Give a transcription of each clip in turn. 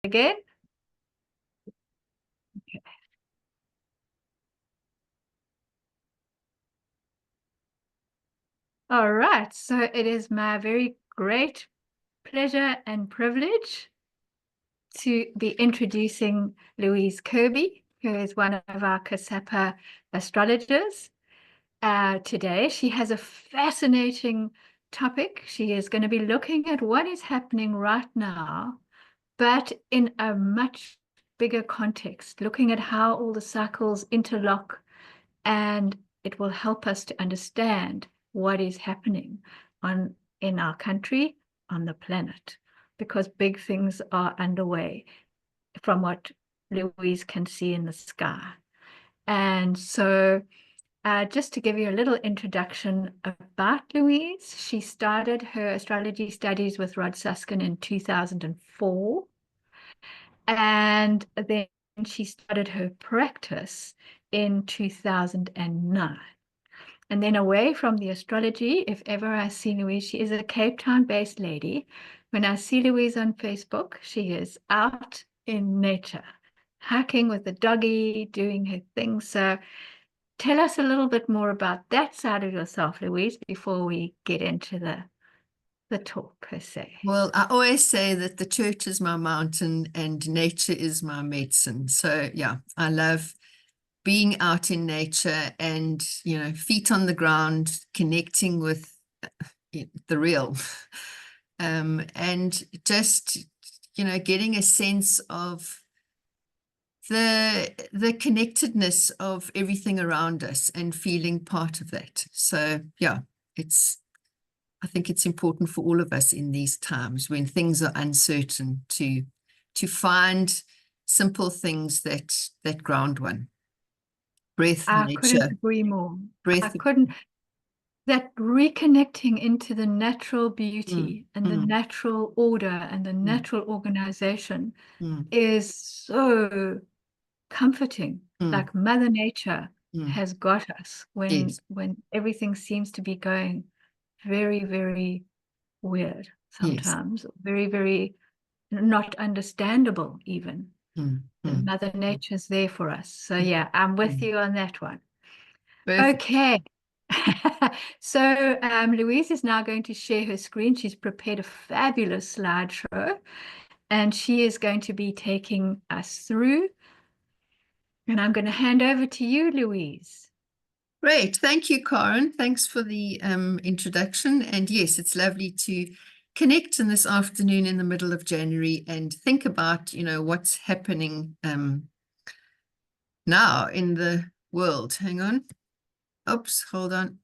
again. Okay. All right, so it is my very great pleasure and privilege to be introducing Louise Kerby, who is one of our COSAPA astrologers. Today, she has a fascinating topic. She is going to be looking at what is happening right now, but in a much bigger context, looking at how all the cycles interlock, and it will help us to understand what is happening in our country, on the planet, because big things are underway from what Louise can see in the sky. And so just to give you a little introduction about Louise, she started her astrology studies with Rod Susskind in 2004. And then she started her practice in 2009. And then away from the astrology, if ever I see Louise, she is a Cape Town-based lady. When I see Louise on Facebook, she is out in nature, hiking with the doggy, doing her thing. So tell us a little bit more about that side of yourself, Louise, before we get into the talk per se. Well, I always say that the church is my mountain and nature is my medicine. So yeah, I love being out in nature and, feet on the ground, connecting with the real. And just, getting a sense of the connectedness of everything around us and feeling part of that. So yeah, I think it's important for all of us in these times when things are uncertain to find simple things that ground one. Breath, I nature, couldn't agree more. breath. That reconnecting into the natural beauty and the natural order and the natural organization is so comforting. Like Mother Nature has got us when everything seems to be going very, very weird sometimes, very, very not understandable even. Mother Nature's there for us. So yeah, I'm with you on that one. Perfect. Okay. So Louise is now going to share her screen. She's prepared a fabulous slideshow, and she is going to be taking us through. And I'm going to hand over to you, Louise. Great. Thank you, Karen. Thanks for the introduction. And yes, it's lovely to connect in this afternoon in the middle of January and think about, what's happening now in the world. Hang on. Oops, hold on.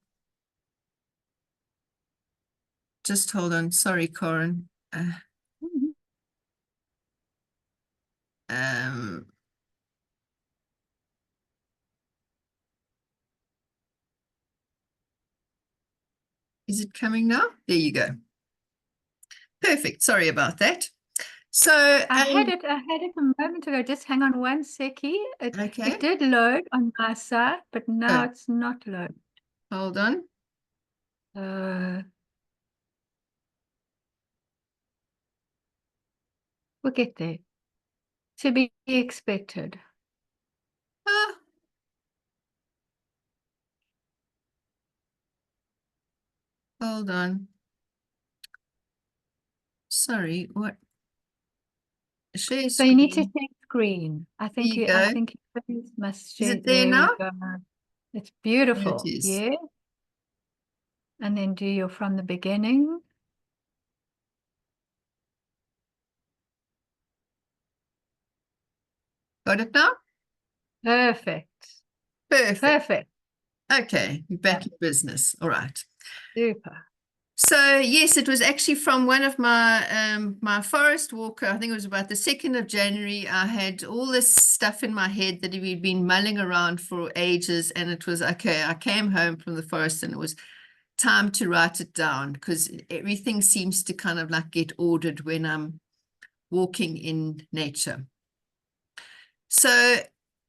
Just hold on. Sorry, Karen. Is it coming now? There you go. Perfect. Sorry about that. So I had it a moment ago. Just hang on one seckie. It did load on my side, but now it's not loaded. Hold on. We'll get there. To be expected. Hold on. Sorry, what? Share screen. So you need to share screen. I think you must share. share. Is it there now? It's beautiful. There it is. Yeah. And then do your from the beginning. Got it now? Perfect. Perfect. Okay, we're back in business. All right. Super. So yes, it was actually from one of my my forest walker. I think it was about the 2nd of January. I had all this stuff in my head that we'd been mulling around for ages, and it was okay. I came home from the forest, and it was time to write it down because everything seems to kind of like get ordered when I'm walking in nature. So,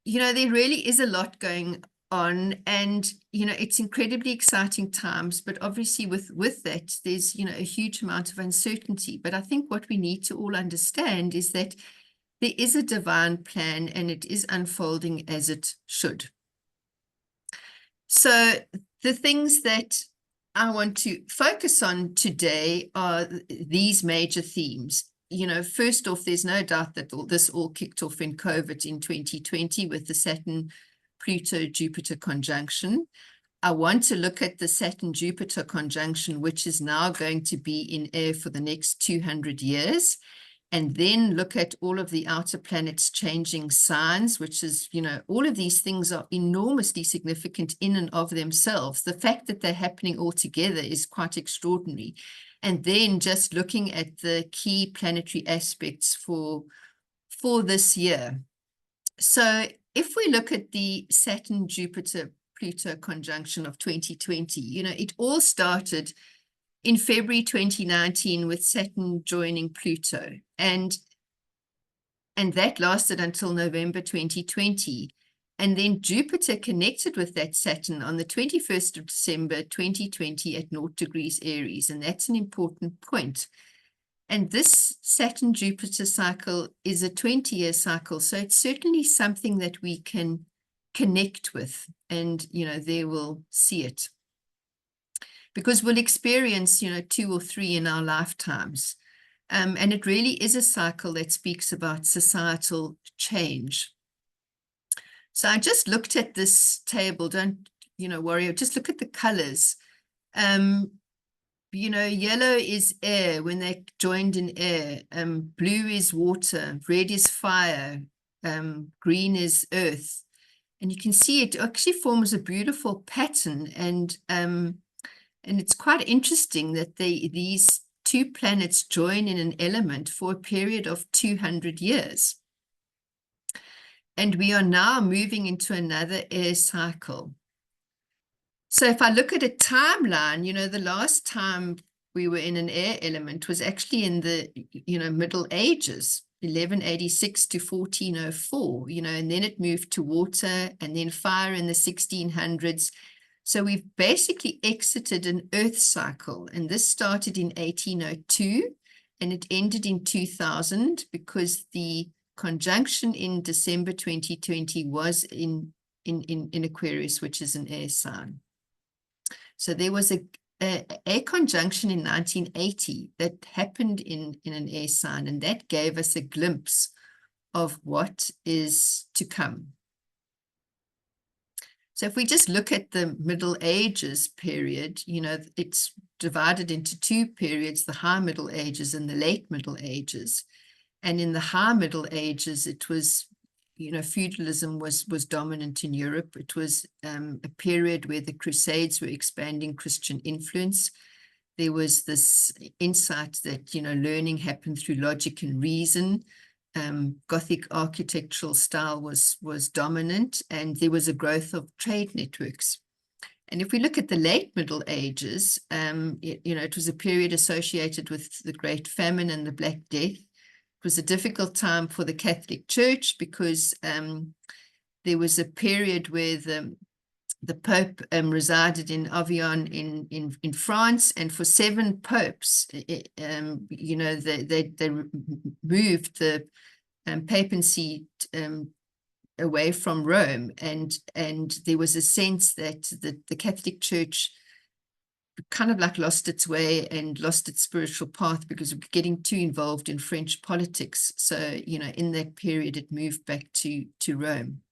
there really is a lot going on, and it's incredibly exciting times, but obviously with that there's a huge amount of uncertainty. But I think what we need to all understand is that there is a divine plan and it is unfolding as it should. So the things that I want to focus on today are these major themes. You know, first off, there's no doubt that this all kicked off in COVID in 2020 with the Saturn-Pluto-Jupiter conjunction. I want to look at the Saturn-Jupiter conjunction, which is now going to be in air for the next 200 years. And then look at all of the outer planets changing signs, which is, you know, all of these things are enormously significant in and of themselves. The fact that they're happening all together is quite extraordinary. And then just looking at the key planetary aspects for this year. So if we look at the Saturn-Jupiter-Pluto conjunction of 2020, you know, it all started in February 2019 with Saturn joining Pluto, and that lasted until November 2020. And then Jupiter connected with that Saturn on the 21st of December 2020 at 0 degrees Aries, and that's an important point. And this Saturn-Jupiter cycle is a 20-year cycle, so it's certainly something that we can connect with, and, you know, there we'll see it. Because we'll experience, you know, 2 or 3 in our lifetimes. And it really is a cycle that speaks about societal change. So I just looked at this table, don't, you know, worry, just look at the colors. You know, yellow is air when they're joined in air. Blue is water, red is fire, green is earth. And you can see it actually forms a beautiful pattern, and it's quite interesting that these two planets join in an element for a period of 200 years. And we are now moving into another air cycle. So if I look at a timeline, you know, the last time we were in an air element was actually in the, you know, Middle Ages, 1186 to 1404, you know, and then it moved to water and then fire in the 1600s. So we've basically exited an Earth cycle, and this started in 1802 and it ended in 2000 because the conjunction in December 2020 was in Aquarius, which is an air sign. So there was a conjunction in 1980 that happened in an air sign, and that gave us a glimpse of what is to come. So if we just look at the Middle Ages period, you know, it's divided into 2 periods, the High Middle Ages and the Late Middle Ages. And in the High Middle Ages, it was, you know, feudalism was dominant in Europe. It was a period where the Crusades were expanding Christian influence. There was this insight that, you know, learning happened through logic and reason. Gothic architectural style was dominant, and there was a growth of trade networks. And if we look at the late Middle Ages, you know, it was a period associated with the Great Famine and the Black Death. It was a difficult time for the Catholic Church because there was a period where the Pope resided in Avignon in France, and for 7 popes, you know, they moved the papacy away from Rome, and there was a sense that the Catholic Church kind of like lost its way and lost its spiritual path because of getting too involved in French politics. So, you know, in that period, it moved back to Rome.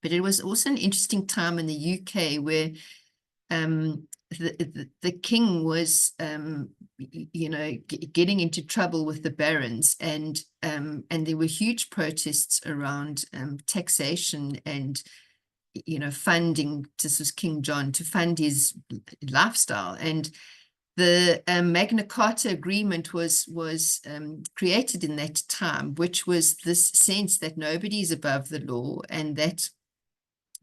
But it was also an interesting time in the UK where the king was, you know, getting into trouble with the barons, and there were huge protests around taxation and, you know, funding. This was King John, to fund his lifestyle. And the Magna Carta agreement was created in that time, which was this sense that nobody is above the law, and that,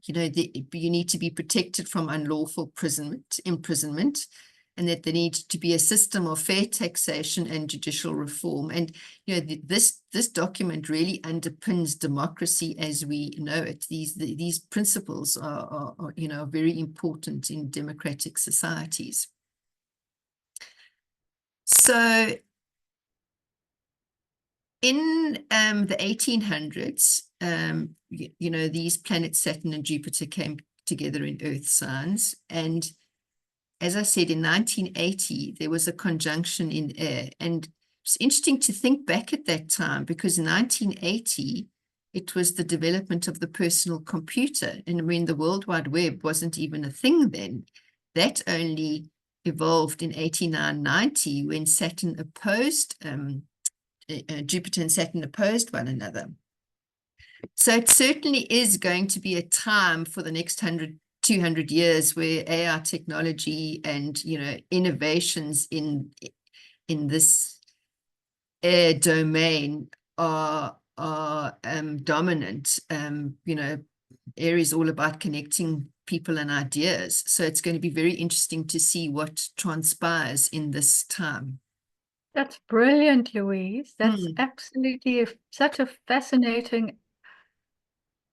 you know, you need to be protected from unlawful imprisonment, and that there needs to be a system of fair taxation and judicial reform. And, you know, this document really underpins democracy as we know it. These principles are, you know, very important in democratic societies. So in the 1800s, you know, these planets Saturn and Jupiter came together in Earth signs. And as I said, in 1980, there was a conjunction in air. And it's interesting to think back at that time, because in 1980, it was the development of the personal computer. And I mean, the World Wide Web wasn't even a thing then. That only evolved in 89, 90, when Saturn opposed, Jupiter and Saturn opposed one another. So it certainly is going to be a time for the next 200 years where AI technology and, you know, innovations in this air domain are dominant. You know, air is all about connecting people and ideas. So it's going to be very interesting to see what transpires in this time. That's brilliant, Louise. That's absolutely such a fascinating,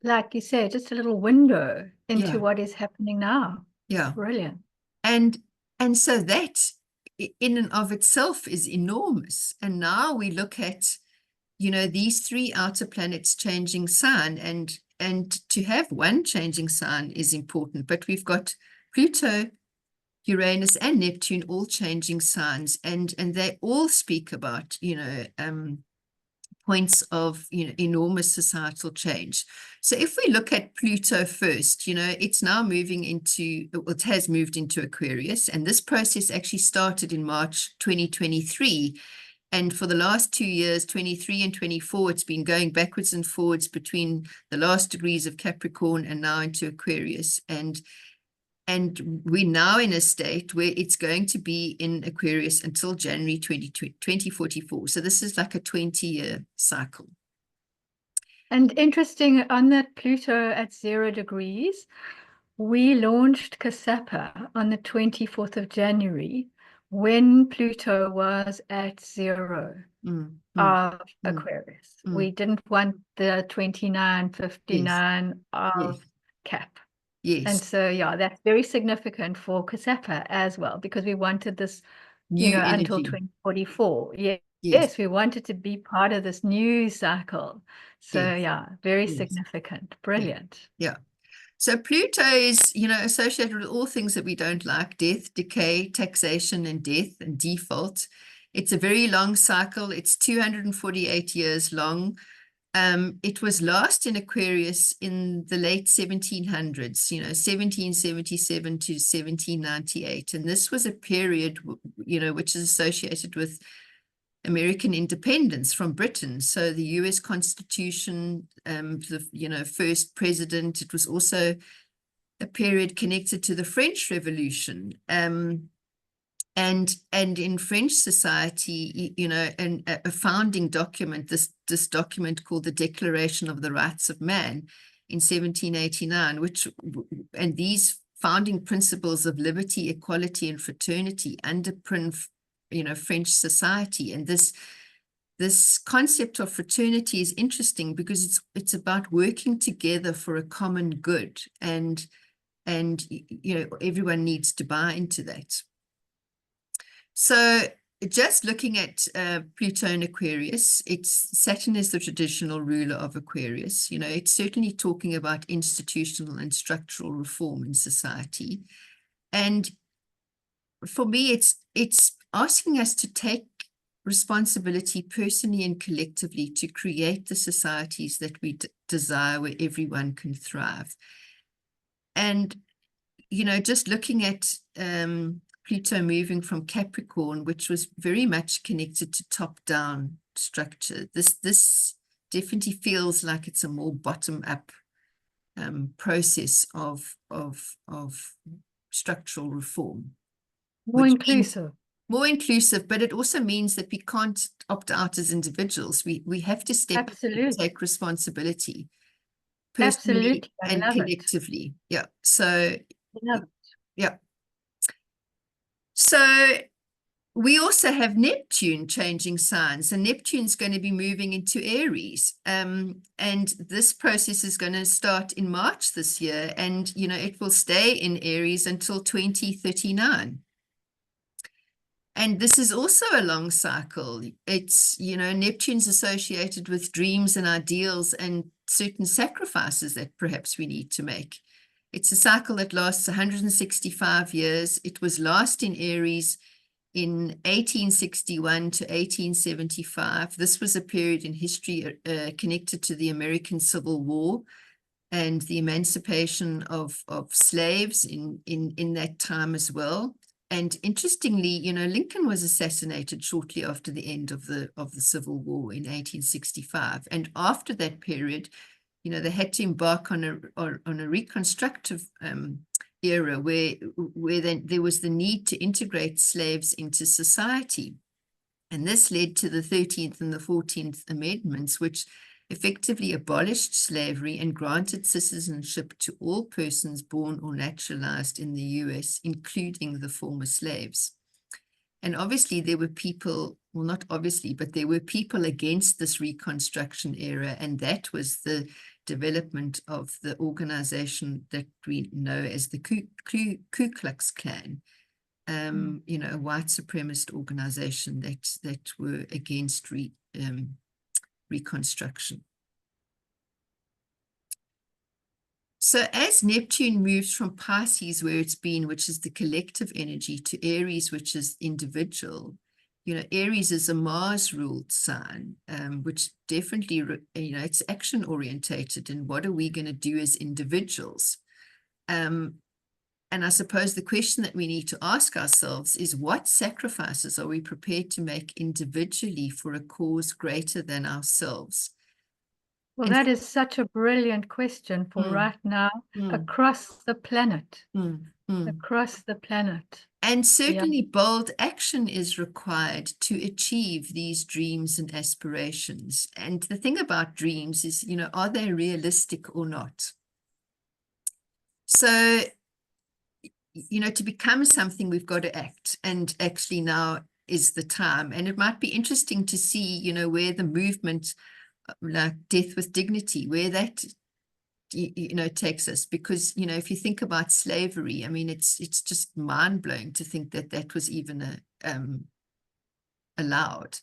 like you say, just a little window into what is happening now. Yeah. Brilliant. And so that in and of itself is enormous. And now we look at, you know, these three outer planets changing sign, and to have one changing sign is important, but we've got Pluto, Uranus, and Neptune all changing signs, and they all speak about, you know, points of, you know, enormous societal change. So if we look at Pluto first, you know, it's now moving into, it has moved into Aquarius, and this process actually started in March 2023. And for the last 2 years, 23 and 24, it's been going backwards and forwards between the last degrees of Capricorn and now into Aquarius. And we're now in a state where it's going to be in Aquarius until January 2044. So this is like a 20-year cycle. And interesting, on that Pluto at 0 degrees, we launched COSAPA on the 24th of January when Pluto was at 0 of Aquarius. We didn't want the 2959 of Cap. Yes. And so, yeah, that's very significant for COSAPA as well, because we wanted this, New you know, energy. until 2044. Yes, we wanted to be part of this new cycle. So, yeah, very significant. Brilliant. Yeah. So Pluto is, you know, associated with all things that we don't like: death, decay, taxation, and death, and default. It's a very long cycle. It's 248 years long. It was last in Aquarius in the late 1700s, you know, 1777 to 1798. And this was a period, you know, which is associated with American independence from Britain. So the US Constitution, the, you know, first president. It was also a period connected to the French Revolution. And in French society, you know, a founding document, this document called the Declaration of the Rights of Man in 1789, and these founding principles of liberty, equality, and fraternity underpin, you know, French society. And this concept of fraternity is interesting because it's about working together for a common good, and you know, everyone needs to buy into that. So just looking at Pluto in Aquarius, Saturn is the traditional ruler of Aquarius. You know, it's certainly talking about institutional and structural reform in society. And for me, it's asking us to take responsibility personally and collectively to create the societies that we desire, where everyone can thrive. And, you know, just looking at Pluto moving from Capricorn, which was very much connected to top-down structure. This definitely feels like it's a more bottom-up process of structural reform. More inclusive. More inclusive, but it also means that we can't opt out as individuals. We have to step up and take responsibility personally and collectively. Yeah. So yeah. So we also have Neptune changing signs, and Neptune's going to be moving into Aries. And this process is going to start in March this year, and, you know, it will stay in Aries until 2039. And this is also a long cycle. It's, Neptune's associated with dreams and ideals and certain sacrifices that perhaps we need to make. It's a cycle that lasts 165 years. It was last in Aries in 1861 to 1875. This was a period in history connected to the American Civil War and the emancipation of slaves in that time as well. And interestingly, Lincoln was assassinated shortly after the end of the Civil War in 1865. And after that period, they had to embark on a reconstructive era where there was the need to integrate slaves into society. And this led to the 13th and the 14th Amendments, which effectively abolished slavery and granted citizenship to all persons born or naturalized in the US, including the former slaves. And obviously there were people, well, not obviously, but there were people against this Reconstruction era, and that was the development of the organization that we know as the Ku Klux Klan, a white supremacist organization that were against Reconstruction. So as Neptune moves from Pisces, where it's been, which is the collective energy, to Aries, which is individual, Aries is a Mars-ruled sign, which definitely, it's action-orientated, and what are we going to do as individuals? And I suppose the question that we need to ask ourselves is, what sacrifices are we prepared to make individually for a cause greater than ourselves? Well, that is such a brilliant question for right now, across the planet, across the planet. And certainly bold action is required to achieve these dreams and aspirations. And the thing about dreams is, are they realistic or not? So, to become something, we've got to act. And actually now is the time. And it might be interesting to see, where the movement, like Death with Dignity, where that takes us, because if you think about slavery, I mean, it's just mind-blowing to think that that was even allowed.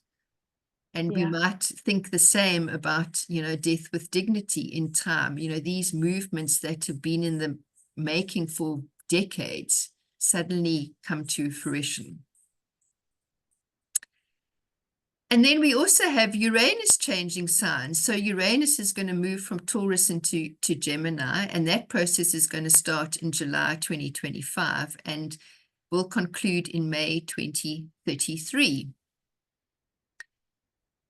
And we might think the same about Death with Dignity in time. These movements that have been in the making for decades suddenly come to fruition. And then we also have Uranus changing signs. So Uranus is going to move from Taurus into Gemini, and that process is going to start in July 2025 and will conclude in May 2033.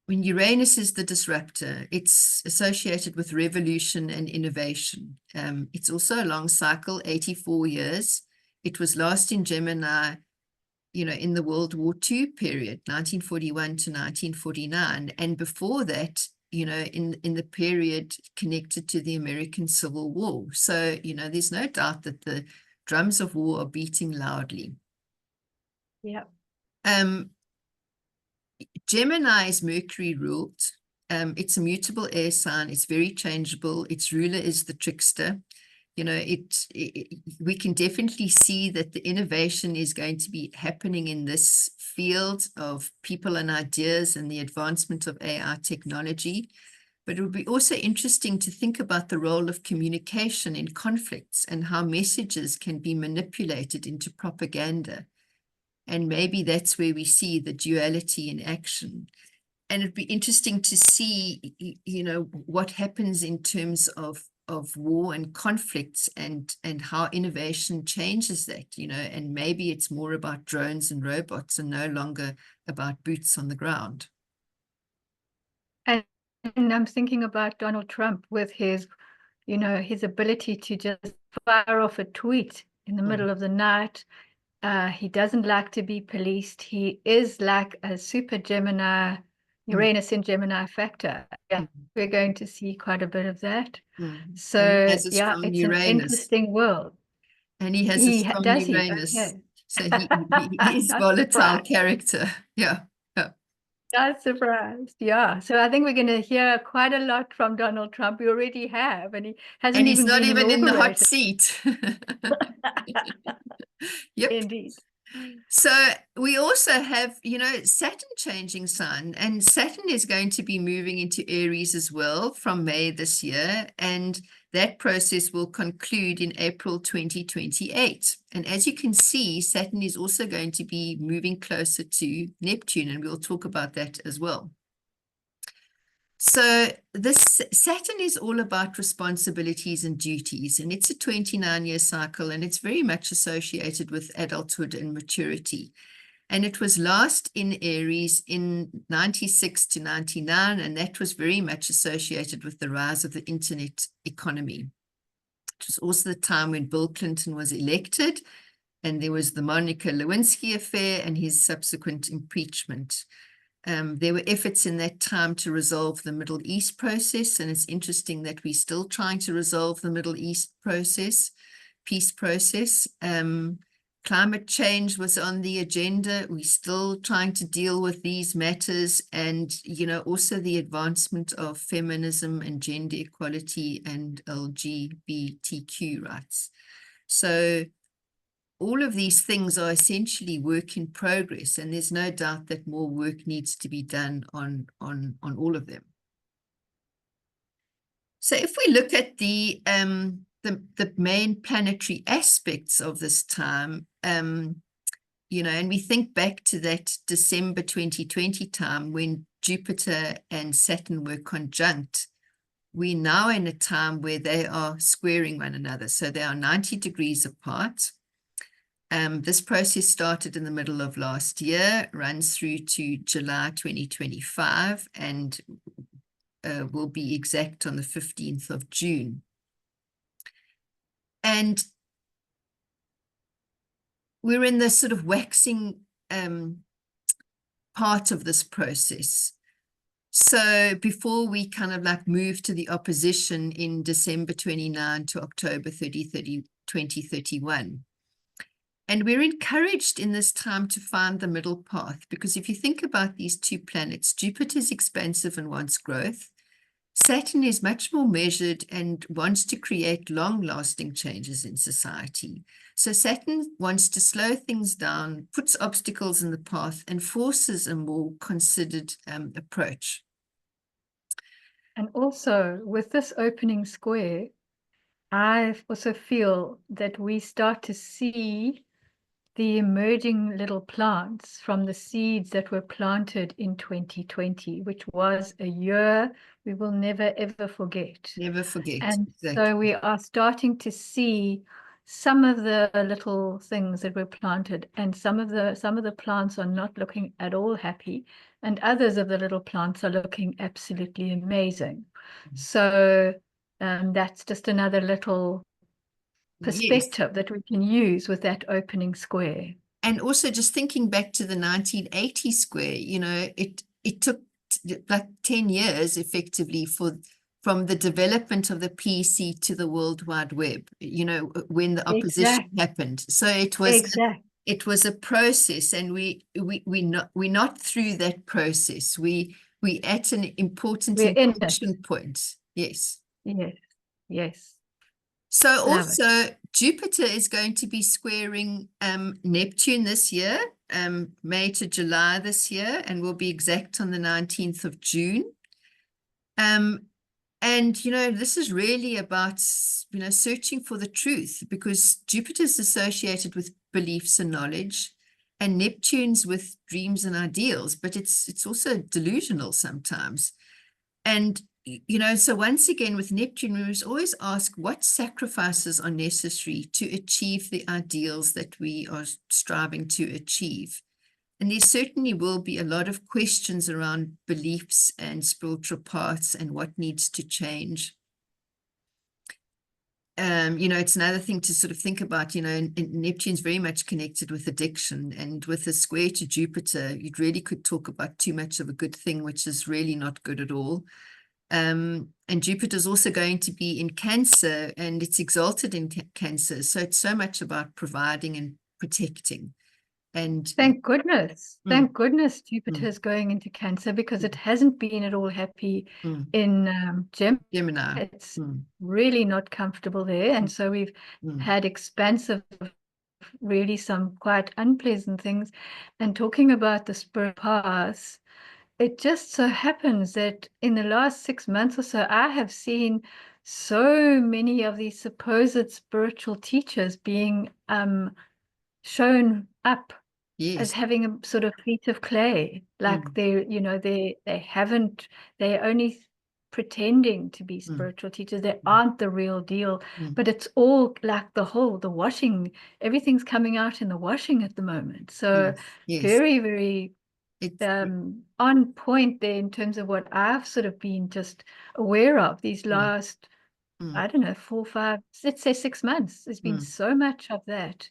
When Uranus is the disruptor, it's associated with revolution and innovation. It's also a long cycle, 84 years. It was last in Gemini in the World War II period, 1941 to 1949. And before that, in the period connected to the American Civil War. So, there's no doubt that the drums of war are beating loudly. Yeah. Gemini is Mercury ruled. It's a mutable air sign. It's very changeable. Its ruler is the trickster. We can definitely see that the innovation is going to be happening in this field of people and ideas and the advancement of AI technology. But it would be also interesting to think about the role of communication in conflicts and how messages can be manipulated into propaganda. And maybe that's where we see the duality in action. And it'd be interesting to see, what happens in terms of war and conflicts and how innovation changes that, and maybe it's more about drones and robots and no longer about boots on the ground. And I'm thinking about Donald Trump with his, his ability to just fire off a tweet in the middle of the night. He doesn't like to be policed. He is like a super Gemini, Uranus in Gemini factor. Yeah, we're going to see quite a bit of that. So it's an interesting world. And he has a strong Uranus. Okay. So he is volatile character. Yeah. Not surprised. Yeah. So I think we're going to hear quite a lot from Donald Trump. We already have, and he hasn't and he's not even in the hot seat. Yep. Indeed. So we also have, Saturn changing sign, and Saturn is going to be moving into Aries as well from May this year. And that process will conclude in April 2028. And as you can see, Saturn is also going to be moving closer to Neptune, and we'll talk about that as well. So this Saturn is all about responsibilities and duties, and it's a 29-year cycle, and it's very much associated with adulthood and maturity. And it was last in Aries in 96 to 99, and that was very much associated with the rise of the internet economy. It was also the time when Bill Clinton was elected, and there was the Monica Lewinsky affair and his subsequent impeachment. There were efforts in that time to resolve the Middle East process, and it's interesting that we're still trying to resolve the Middle East process, peace process. Climate change was on the agenda. We're still trying to deal with these matters, and also the advancement of feminism and gender equality and LGBTQ rights. So all of these things are essentially work in progress, and there's no doubt that more work needs to be done on all of them. So if we look at the main planetary aspects of this time, and we think back to that December 2020 time when Jupiter and Saturn were conjunct, we're now in a time where they are squaring one another. So they are 90 degrees apart. This process started in the middle of last year, runs through to July 2025, and will be exact on the 15th of June. And we're in the sort of waxing part of this process. So before we kind of like move to the opposition in December 29 to October 2031. And we're encouraged in this time to find the middle path, because if you think about these two planets, Jupiter is expansive and wants growth. Saturn is much more measured and wants to create long-lasting changes in society. So Saturn wants to slow things down, puts obstacles in the path, and forces a more considered approach. And also with this opening square, I also feel that we start to see the emerging little plants from the seeds that were planted in 2020, which was a year we will never, ever forget. Never forget. And exactly. So we are starting to see some of the little things that were planted, and some of the plants are not looking at all happy, and others of the little plants are looking absolutely amazing. So that's just another little perspective that we can use with that opening square. And also just thinking back to the 1980 square, it took like 10 years effectively from the development of the PC to the World Wide Web, when the opposition happened. So it was a process, and we're not through that process. We at an important inflection point. Yes. Yes. So also Jupiter is going to be squaring Neptune this year, May to July this year, and will be exact on the 19th of June. And, this is really about, searching for the truth, because Jupiter is associated with beliefs and knowledge, and Neptune's with dreams and ideals, but it's also delusional sometimes. And so once again, with Neptune, we must always ask what sacrifices are necessary to achieve the ideals that we are striving to achieve. And there certainly will be a lot of questions around beliefs and spiritual paths and what needs to change. It's another thing to sort of think about, and Neptune's very much connected with addiction, and with a square to Jupiter, you really could talk about too much of a good thing, which is really not good at all. And Jupiter's also going to be in Cancer, and it's exalted in Cancer. So it's so much about providing and protecting. And thank goodness Jupiter's going into Cancer, because it hasn't been at all happy in Gemini. It's really not comfortable there. And so we've had expansive really some quite unpleasant things. And talking about the spirit paths, it just so happens that in the last 6 months or so, I have seen so many of these supposed spiritual teachers being shown up as Yes. having a sort of feet of clay, like they're only pretending to be spiritual teachers. They aren't the real deal, but it's all like the washing, everything's coming out in the washing at the moment. So Yes. very, very It's on point there in terms of what I've sort of been just aware of these last, I don't know, 4, 5, let's say 6 months. There's been so much of that.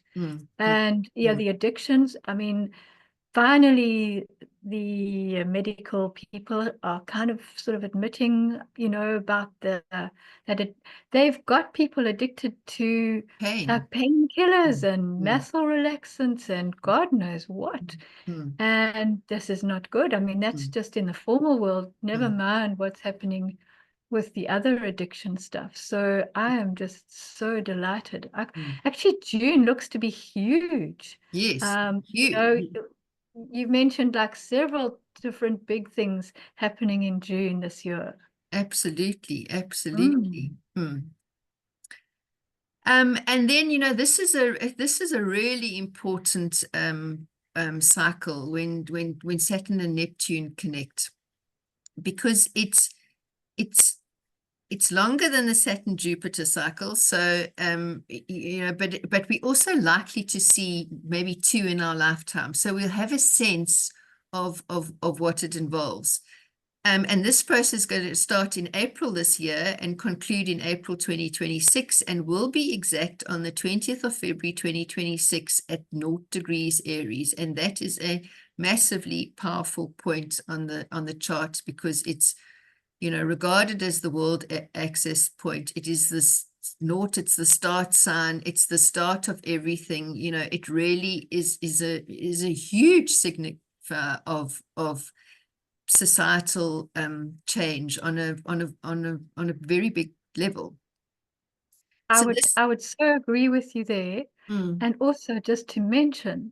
And yeah, the addictions, I mean, finally the medical people are kind of sort of admitting, about they've got people addicted to pain. painkillers and methyl relaxants and God knows what. And this is not good. I mean, that's just in the formal world, never mind what's happening with the other addiction stuff. So I am just so delighted. Actually, June looks to be huge. Yes. You've mentioned like several different big things happening in June this year. Absolutely. Absolutely. And then, this is a really important cycle when Saturn and Neptune connect, because it's longer than the Saturn Jupiter cycle. So but we're also likely to see maybe 2 in our lifetime. So we'll have a sense of what it involves. And this process is going to start in April this year and conclude in April 2026, and will be exact on the 20th of February 2026 at 0 degrees Aries. And that is a massively powerful point on the chart, because it's, regarded as the world access point. It is this naught, it's the start sign, it's the start of everything. It really is a huge signifier of societal change on a very big level. I would so agree with you there. And also just to mention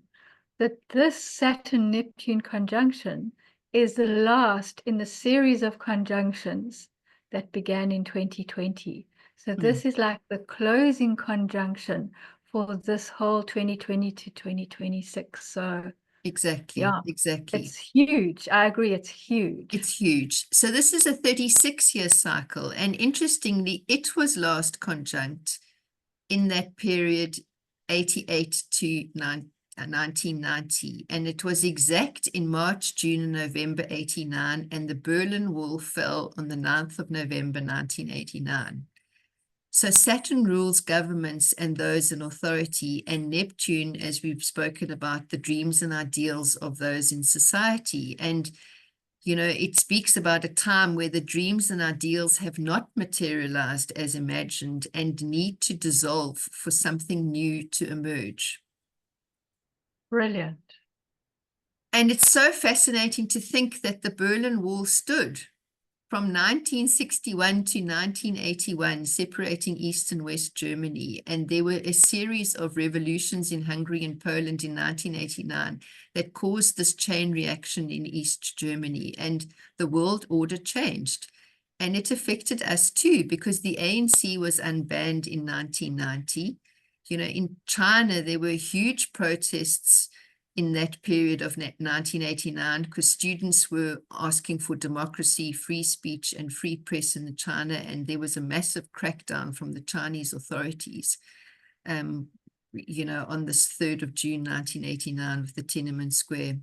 that this Saturn-Neptune conjunction is the last in the series of conjunctions that began in 2020. So this is like the closing conjunction for this whole 2020 to 2026. So Exactly. yeah, Exactly. it's huge. I agree, it's huge. It's huge. So this is a 36-year cycle. And interestingly, it was last conjunct in that period, 88 to 1990. And it was exact in March, June, and November 89. And the Berlin Wall fell on the 9th of November 1989. So Saturn rules governments and those in authority, and Neptune, as we've spoken about, the dreams and ideals of those in society. And, it speaks about a time where the dreams and ideals have not materialized as imagined and need to dissolve for something new to emerge. Brilliant. And it's so fascinating to think that the Berlin Wall stood from 1961 to 1981, separating East and West Germany. And there were a series of revolutions in Hungary and Poland in 1989 that caused this chain reaction in East Germany, and the world order changed. And it affected us too, because the ANC was unbanned in 1990. In China, there were huge protests in that period of 1989, because students were asking for democracy, free speech, and free press in China, and there was a massive crackdown from the Chinese authorities, on this 3rd of June, 1989, with the Tiananmen Square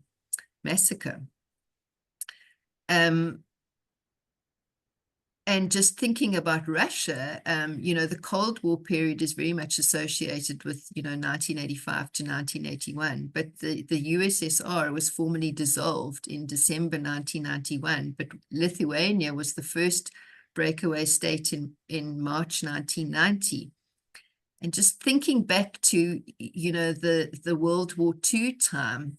massacre. And just thinking about Russia, the Cold War period is very much associated with, 1985 to 1981. But the USSR was formally dissolved in December 1991. But Lithuania was the first breakaway state in March 1990. And just thinking back to, the World War II time,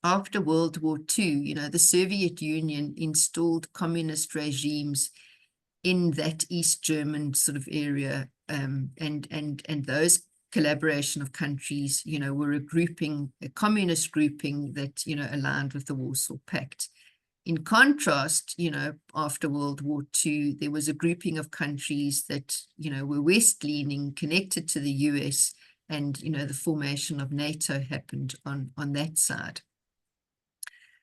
after World War II, the Soviet Union installed communist regimes in that East German sort of area, and those collaboration of countries, were a communist grouping that, aligned with the Warsaw Pact. In contrast, after World War II, there was a grouping of countries that, were West-leaning, connected to the US, and, the formation of NATO happened on that side.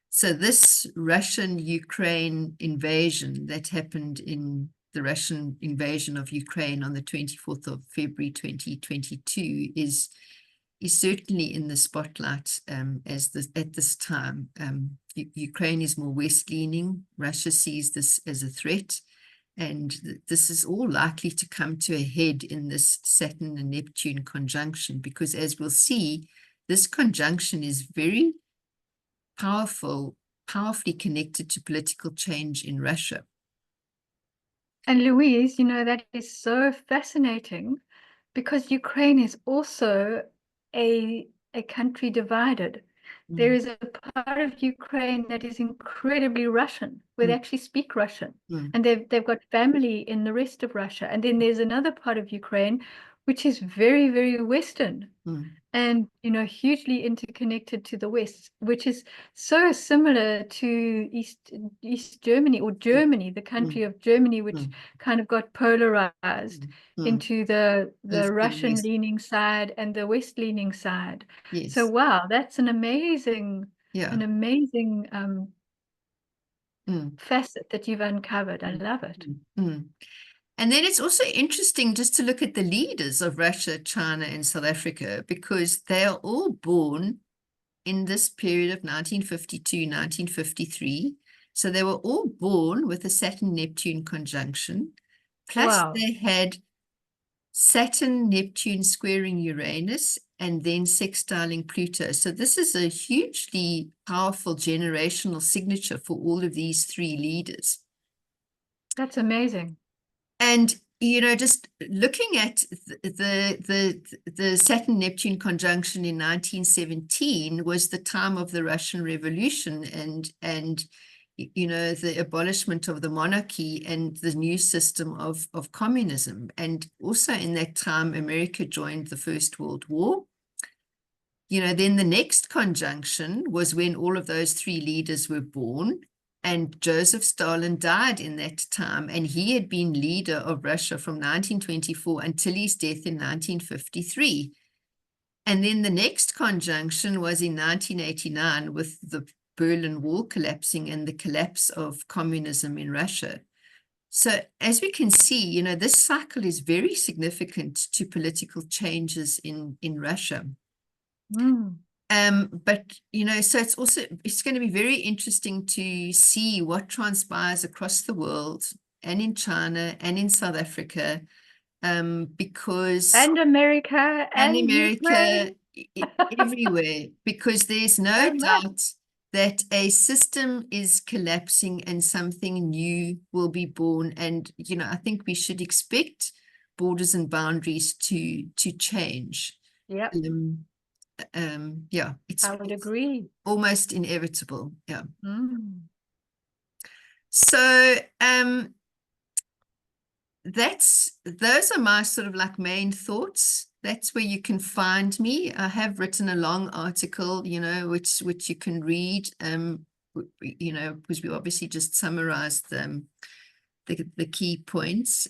So this Russian-Ukraine invasion that happened in the Russian invasion of Ukraine on the 24th of February 2022 is certainly in the spotlight at this time. Ukraine is more West-leaning. Russia sees this as a threat, and this is all likely to come to a head in this Saturn and Neptune conjunction, because as we'll see, this conjunction is very powerfully connected to political change in Russia. And Louise, that is so fascinating, because Ukraine is also a country divided. There is a part of Ukraine that is incredibly Russian, where they actually speak Russian, and they've got family in the rest of Russia. And then there's another part of Ukraine which is very, very Western, and hugely interconnected to the West, which is so similar to East Germany, or Germany, the country of Germany, which kind of got polarized into the Russian-leaning side and the West-leaning side. Yes. So wow, that's an amazing facet that you've uncovered. I love it. And then it's also interesting just to look at the leaders of Russia, China, and South Africa, because they are all born in this period of 1952, 1953. So they were all born with a Saturn-Neptune conjunction, plus they had Saturn-Neptune squaring Uranus, and then sextiling Pluto. So this is a hugely powerful generational signature for all of these three leaders. That's amazing. And, just looking at the Saturn-Neptune conjunction in 1917 was the time of the Russian Revolution and the abolishment of the monarchy and the new system of communism. And also in that time, America joined the First World War. Then the next conjunction was when all of those three leaders were born. And Joseph Stalin died in that time, and he had been leader of Russia from 1924 until his death in 1953. And then the next conjunction was in 1989 with the Berlin Wall collapsing and the collapse of communism in Russia. So as we can see, this cycle is very significant to political changes in Russia. But, so it's going to be very interesting to see what transpires across the world, and in China and in South Africa, because... And America and America, everywhere, because there's no doubt that a system is collapsing and something new will be born. And, I think we should expect borders and boundaries to change. Yep. I would agree. Almost inevitable. Yeah. So those are my sort of like main thoughts. That's where you can find me. I have written a long article, which you can read, because we obviously just summarized the key points.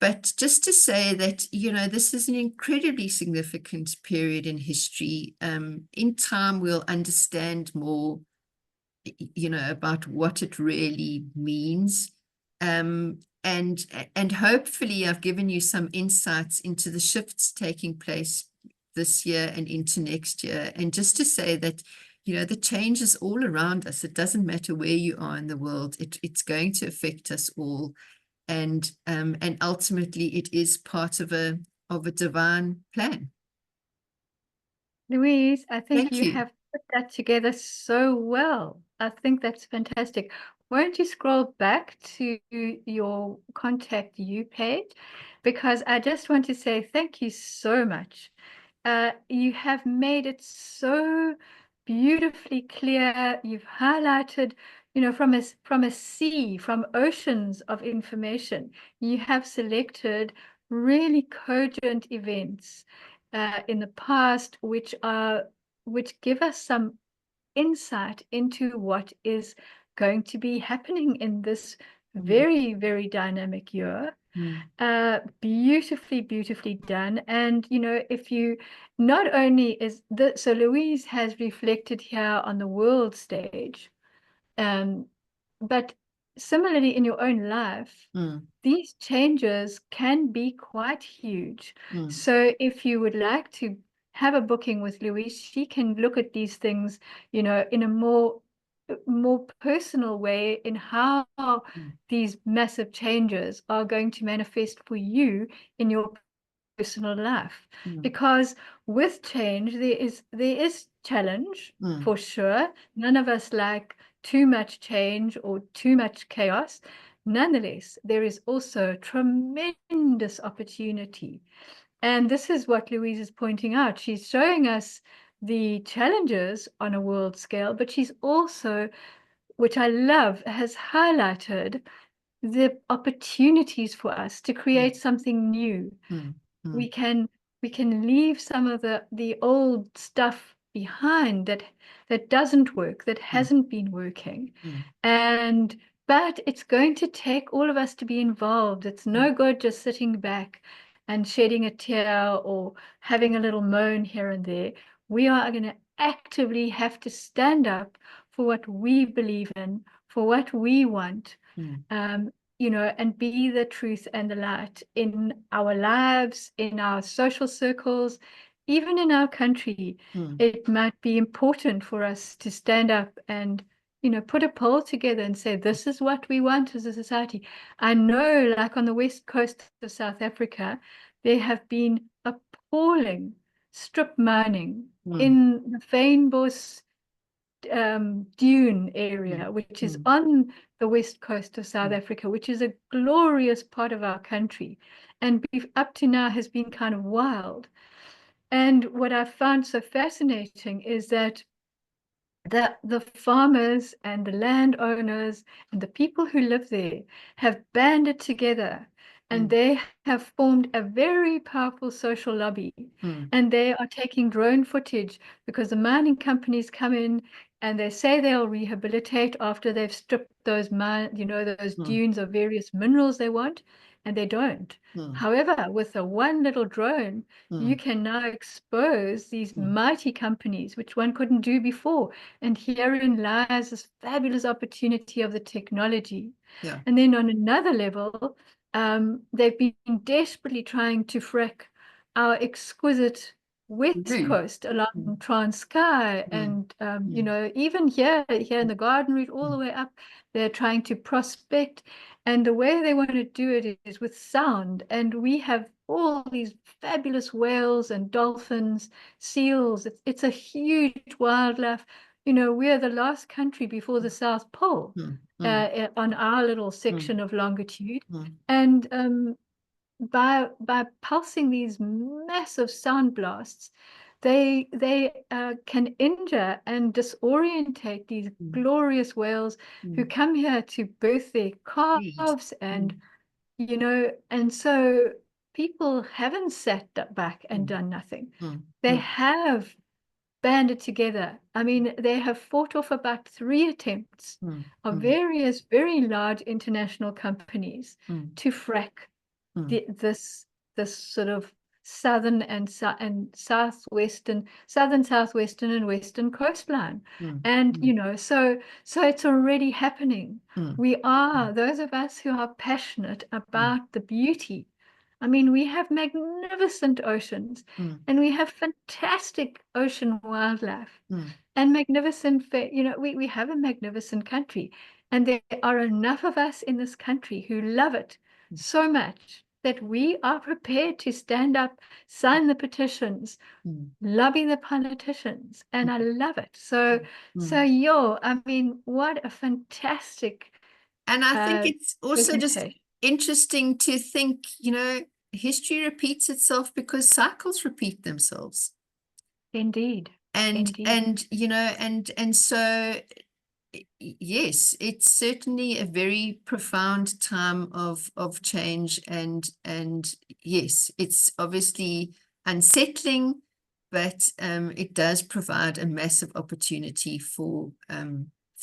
But just to say that, this is an incredibly significant period in history. In time, we'll understand more, about what it really means. And hopefully I've given you some insights into the shifts taking place this year and into next year. And just to say that, the change is all around us. It doesn't matter where you are in the world. It's going to affect us all. And ultimately it is part of a divine plan. Louise, I think Thank you have put that together so well. I think that's fantastic. Won't you scroll back to your Contact You page? Because I just want to say thank you so much. You have made it so beautifully clear. You've highlighted, from a sea, from oceans of information. You have selected really cogent events in the past, which give us some insight into what is going to be happening in this very, very dynamic year. Beautifully, beautifully done. And, you know, if you not only so Louise has reflected here on the world stage, but similarly in your own life, these changes can be quite huge. So if you would like to have a booking with Louise, she can look at these things, you know, in a more personal way in how these massive changes are going to manifest for you in your personal life. Because with change there is challenge, for sure. None of us like too much change or too much chaos. Nonetheless, there is also tremendous opportunity. And this is what Louise is pointing out. She's showing us the challenges on a world scale, but she's also, which I love, has highlighted the opportunities for us to create something new. We can leave some of the old stuff behind that doesn't work, that hasn't been working. But it's going to take all of us to be involved. It's no good just sitting back and shedding a tear or having a little moan here and there. We are going to actively have to stand up for what we believe in, for what we want. You know, and be the truth and the light in our lives, in our social circles, even in our country. It might be important for us to stand up and, you know, put a poll together and say, this is what we want as a society. I know, like on the west coast of South Africa, there have been appalling strip mining in the Fynbos dune area, which is on the west coast of South Africa, which is a glorious part of our country, and up to now has been kind of wild. And what I found so fascinating is that the farmers and the landowners and the people who live there have banded together, and they have formed a very powerful social lobby. And they are taking drone footage because the mining companies come in and they say they'll rehabilitate after they've stripped those those dunes of various minerals they want, and they don't. However, with a one little drone, you can now expose these mighty companies, which one couldn't do before. And herein lies this fabulous opportunity of the technology. And then on another level, they've been desperately trying to frack our exquisite west coast along Transkei, and you know, even here in the Garden Route, all the way up, they're trying to prospect. And the way they want to do it is with sound. And we have all these fabulous whales and dolphins, seals. It's a huge wildlife. You know, we're the last country before the South Pole on our little section of longitude. And by pulsing these massive sound blasts, they can injure and disorientate these glorious whales who come here to birth their calves. And you know, and so people haven't sat back and done nothing. They have banded together. I mean, they have fought off about 3 attempts of various very large international companies to frack this sort of southern and southwestern and western coastline. And you know, so it's already happening. We are, those of us who are passionate about the beauty, I mean, we have magnificent oceans, and we have fantastic ocean wildlife, and magnificent, you know, we have a magnificent country, and there are enough of us in this country who love it so much that we are prepared to stand up, sign the petitions, lobby the politicians, and I love it. So I mean, what a fantastic And I think it's also just presentation. interesting to think, you know, history repeats itself because cycles repeat themselves. Indeed. And Indeed. you know, and so Yes, it's certainly a very profound time of change, and yes, it's obviously unsettling, but it does provide a massive opportunity for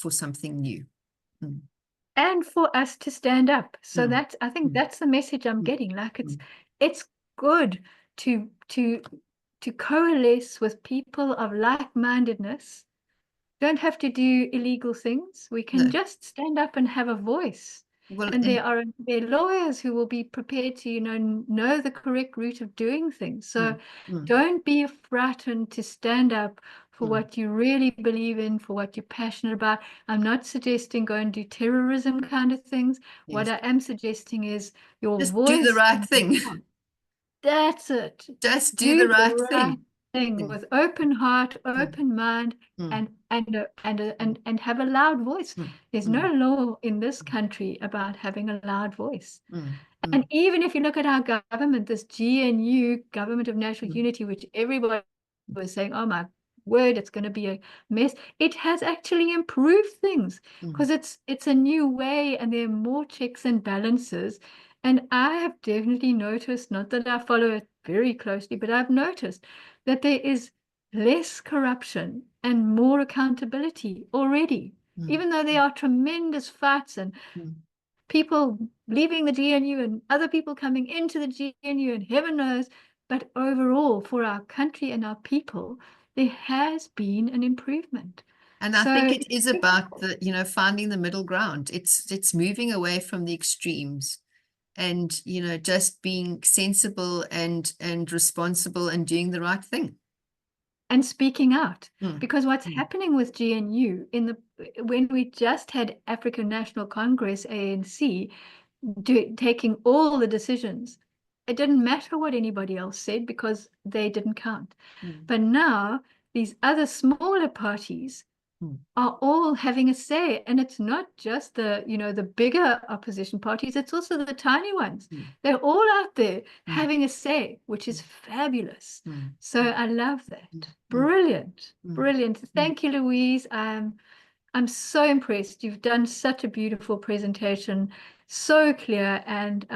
something new. Mm. And for us to stand up. So Mm. that's, I think Mm. that's the message I'm Mm. getting. Like Mm. it's good to coalesce with people of like-mindedness. Don't have to do illegal things. We can No. just stand up and have a voice. Well, And and there are lawyers who will be prepared to, know the correct route of doing things. So mm, mm, don't be frightened to stand up for mm, what you really believe in, for what you're passionate about. I'm not suggesting go and do terrorism kind of things. What yes. I am suggesting is your Just do the voice right and your thing. heart. That's it. Just do the Do right the right thing. thing with open heart, Mm, open mind, mm, and have a loud voice. mm, There's mm, no law in this country about having a loud voice. mm, And mm, even if you look at our government, this GNU, Government of National mm, Unity, which everybody was saying, oh my word, it's going to be a mess. It has actually improved things because mm, it's a new way and there are more checks and balances. And I have definitely noticed, not that I follow it very closely, but I've noticed that there is less corruption and more accountability already, mm, even though there are tremendous fights and mm. people leaving the GNU and other people coming into the GNU and heaven knows, but overall for our country and our people, there has been an improvement. And I think So it is about finding the middle ground. It's moving away from the extremes and, just being sensible and responsible and doing the right thing. and speaking out, Mm, because what's mm, happening with GNU when we just had African National Congress, ANC, taking all the decisions, it didn't matter what anybody else said because they didn't count. mm, But now these other smaller parties mm, are all having a say, and it's not just the bigger opposition parties, it's also the tiny ones. mm, They're all out there mm, having a say, which is fabulous. mm, So I love that. mm, Brilliant, mm, brilliant. mm. Thank you, Louise. I'm so impressed. You've done such a beautiful presentation, so clear, and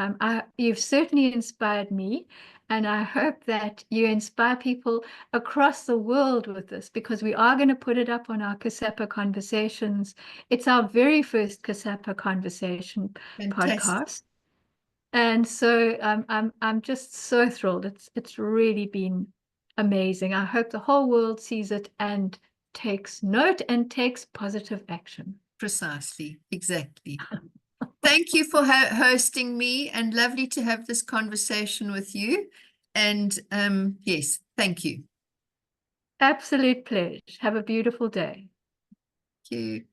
you've certainly inspired me. And I hope that you inspire people across the world with this, because we are going to put it up on our COSAPA Conversations. It's our very first COSAPA Conversation Fantastic. podcast. And so I'm just so thrilled. It's really been amazing. I hope the whole world sees it and takes note and takes positive action. Precisely. Exactly. Thank you for hosting me, and lovely to have this conversation with you. And yes, thank you. Absolute pleasure. Have a beautiful day. Thank you.